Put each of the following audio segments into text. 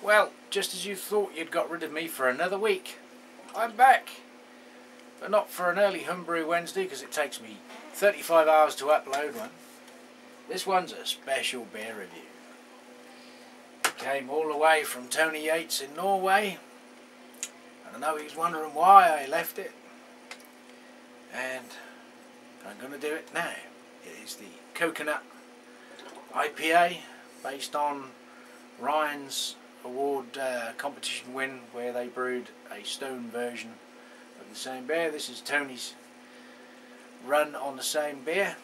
Well, just as you thought you'd got rid of me for another week, I'm back. But not for an early Homebrew Wednesday, because it takes me 35 hours to upload one. This one's a special beer review. It came all the way from Tony Yates in Norway, and I know he's wondering why I left it, and I'm going to do it now. It is the Coconut IPA, based on Ryan's award competition win, where they brewed a stone version of the same beer. This is Tony's run on the same beer.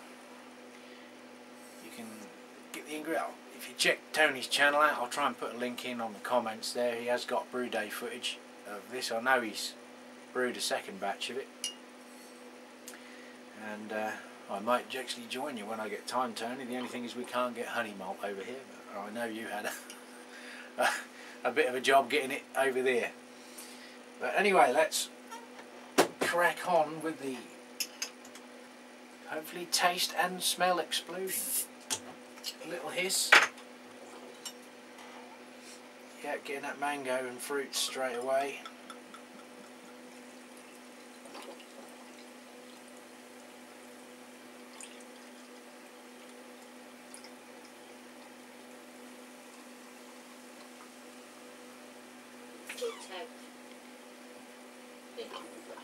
You can get the ingredient. If you check Tony's channel out, I'll try and put a link in on the comments there. He has got brew day footage of this. I know he's brewed a second batch of it, and I might actually join you when I get time, Tony. The only thing is we can't get honey malt over here, but I know you had a bit of a job getting it over there. But anyway, let's crack on with the hopefully taste and smell explosion. A little hiss. Yeah, getting that mango and fruit straight away.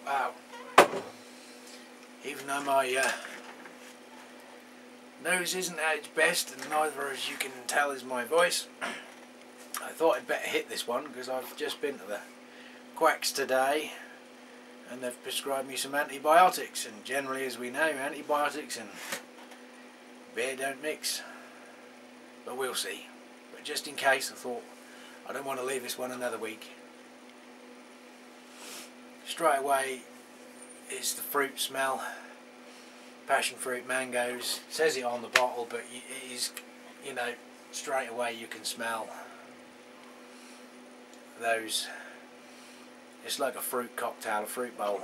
Wow. Even though my nose isn't at its best, and neither, as you can tell, is my voice, I thought I'd better hit this one because I've just been to the quacks today and they've prescribed me some antibiotics, and generally, as we know, antibiotics and beer don't mix, but we'll see. But just in case, I thought I don't want to leave this one another week. Straight away is the fruit smell. Passion fruit, mangoes. It says it on the bottle, but it is, you know, straight away you can smell those. It's like a fruit cocktail, a fruit bowl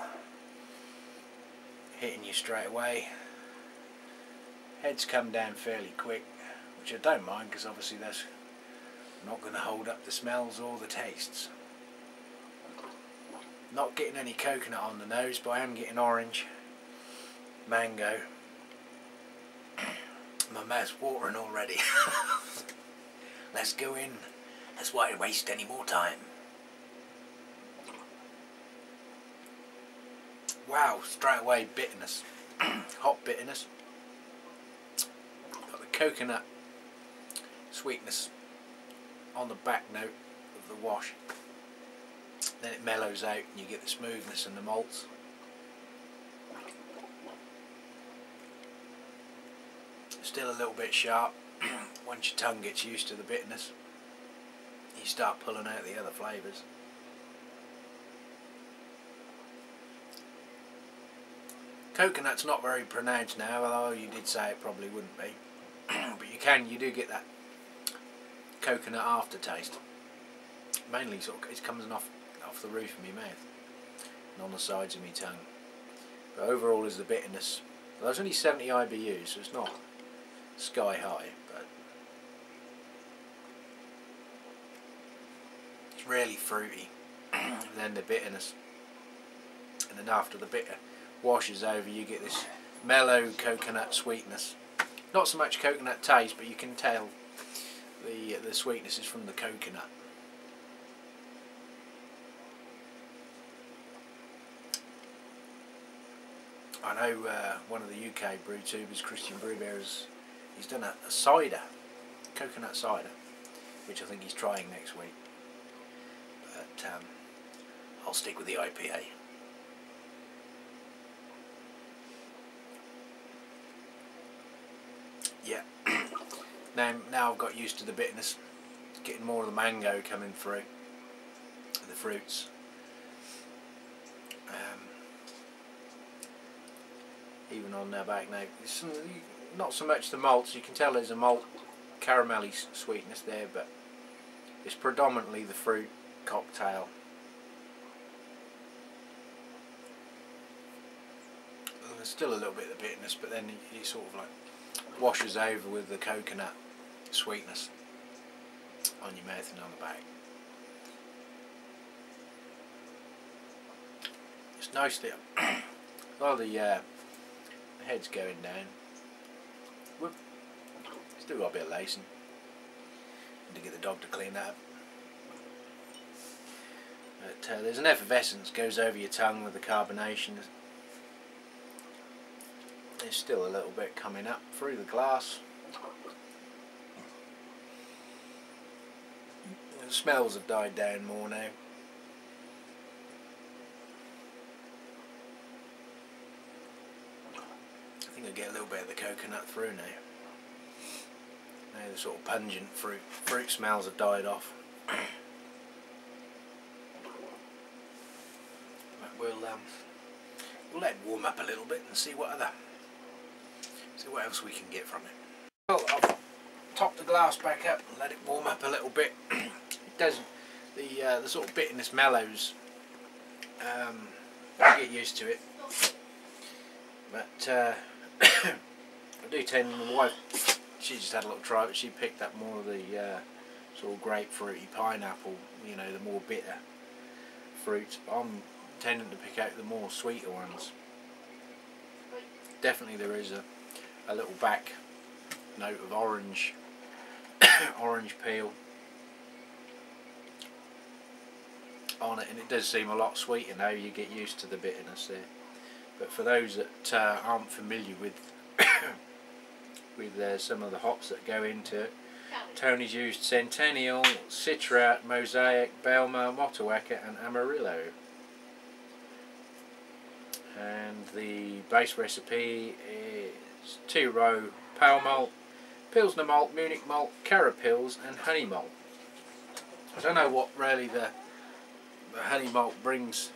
hitting you straight away. Heads come down fairly quick, which I don't mind, because obviously that's not going to hold up the smells or the tastes. Not getting any coconut on the nose, but I am getting orange, mango. My mouth's watering already. Let's go in. That's why I waste any more time. Wow, straight away bitterness. Hot bitterness. Got the coconut sweetness on the back note of the wash. Then it mellows out and you get the smoothness and the malts. Still a little bit sharp. Once your tongue gets used to the bitterness, you start pulling out the other flavours. Coconut's not very pronounced now, although you did say it probably wouldn't be. But you do get that coconut aftertaste. Mainly sort of, it comes off the roof of my mouth and on the sides of my tongue. But overall is the bitterness. Well, there's only 70 IBUs, so it's not sky high, but it's really fruity. And then the bitterness, and then after the bitter washes over, you get this mellow coconut sweetness. Not so much coconut taste, but you can tell the sweetness is from the coconut. I know one of the UK brew tubers, Christian Brewbearers, he's done a cider, coconut cider, which I think he's trying next week. But I'll stick with the IPA. Yeah. Now I've got used to the bitterness, getting more of the mango coming through, the fruits. Even on their back now, it's not so much the malts. You can tell there's a malt caramelly sweetness there, but it's predominantly the fruit cocktail. And there's still a little bit of bitterness, but then it sort of like washes over with the coconut sweetness on your mouth and on the back. It's nice there. While the head's going down. Whoop. Still got a bit of lacing. Need to get the dog to clean that up. But there's an effervescence goes over your tongue with the carbonation. There's still a little bit coming up through the glass. The smells have died down more now. I think I get a little bit of the coconut through now. Now the sort of pungent fruit smells have died off. But we'll let it warm up a little bit and see what else we can get from it. Well, I've topped the glass back up and let it warm up a little bit. It does the sort of bitterness mellows. I get used to it, but I do tend. My wife, she just had a little try, but she picked up more of the sort of grapefruity, pineapple, you know, the more bitter fruit. I'm tending to pick out the more sweeter ones. Definitely there is a little back note of orange orange peel on it, and it does seem a lot sweeter now. You get used to the bitterness there. But for those that aren't familiar with with some of the hops that go into it, Tony's used Centennial, Citra, Mosaic, Belma, Motueka and Amarillo. And the base recipe is 2-row pale malt, Pilsner malt, Munich malt, Carapils and honey malt. I don't know what really the honey malt brings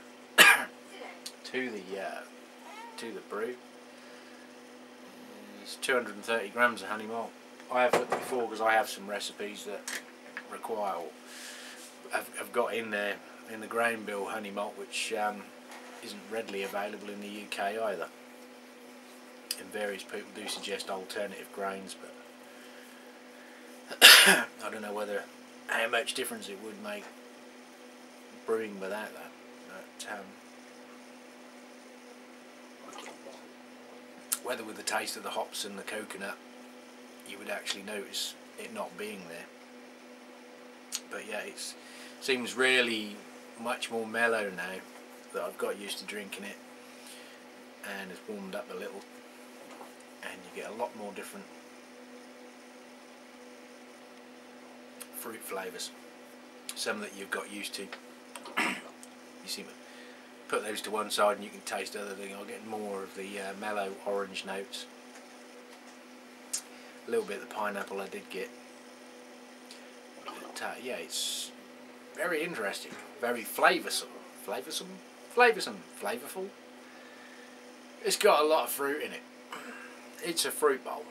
to the brew. It's 230 grams of honey malt. I have looked before because I have some recipes that require, or I've got in there in the grain bill, honey malt, which isn't readily available in the UK either. And various people do suggest alternative grains, but I don't know how much difference it would make brewing without that. But whether with the taste of the hops and the coconut you would actually notice it not being there. But yeah, it seems really much more mellow now that I've got used to drinking it, and it's warmed up a little, and you get a lot more different fruit flavours, some that you've got used to. You see, put those to one side and you can taste other things. I'll get more of the mellow orange notes, a little bit of the pineapple I did get. But yeah, it's very interesting, very flavoursome. Flavourful. It's got a lot of fruit in it. It's a fruit bowl.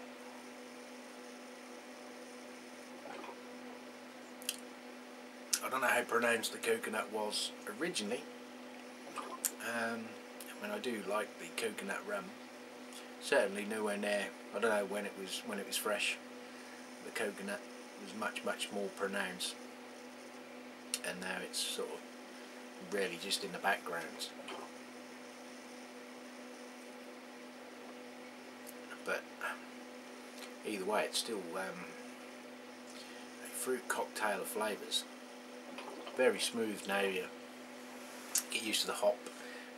I don't know how pronounced the coconut was originally. I mean, I do like the coconut rum. Certainly nowhere near. I don't know when it was fresh. The coconut was much more pronounced, and now it's sort of really just in the background. But either way, it's still a fruit cocktail of flavours. Very smooth now. You get used to the hop.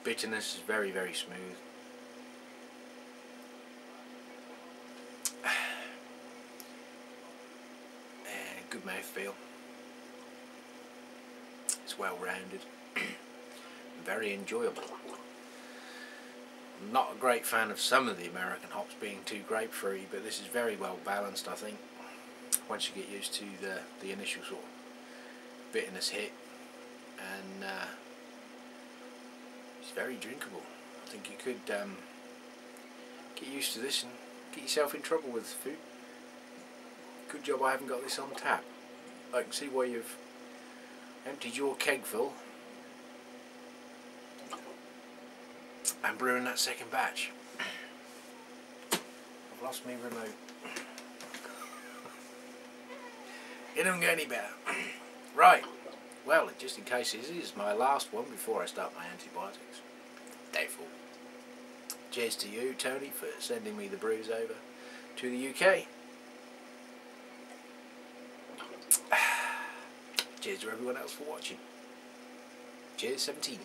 Bitterness is very smooth. And good mouthfeel. It's well rounded. Very enjoyable. I'm not a great fan of some of the American hops being too grapefruity, but this is very well balanced, I think. Once you get used to the initial sort of bitterness hit, and it's very drinkable. I think you could get used to this and get yourself in trouble with food. Good job I haven't got this on tap. I can see why you've emptied your keg full and brewing that second batch. I've lost my remote. It don't get any better. Right, well, just in case this is my last one before I start my antibiotics, Doubtful. Cheers to you, Tony, for sending me the brews over to the UK. Cheers to everyone else for watching. Cheers 17.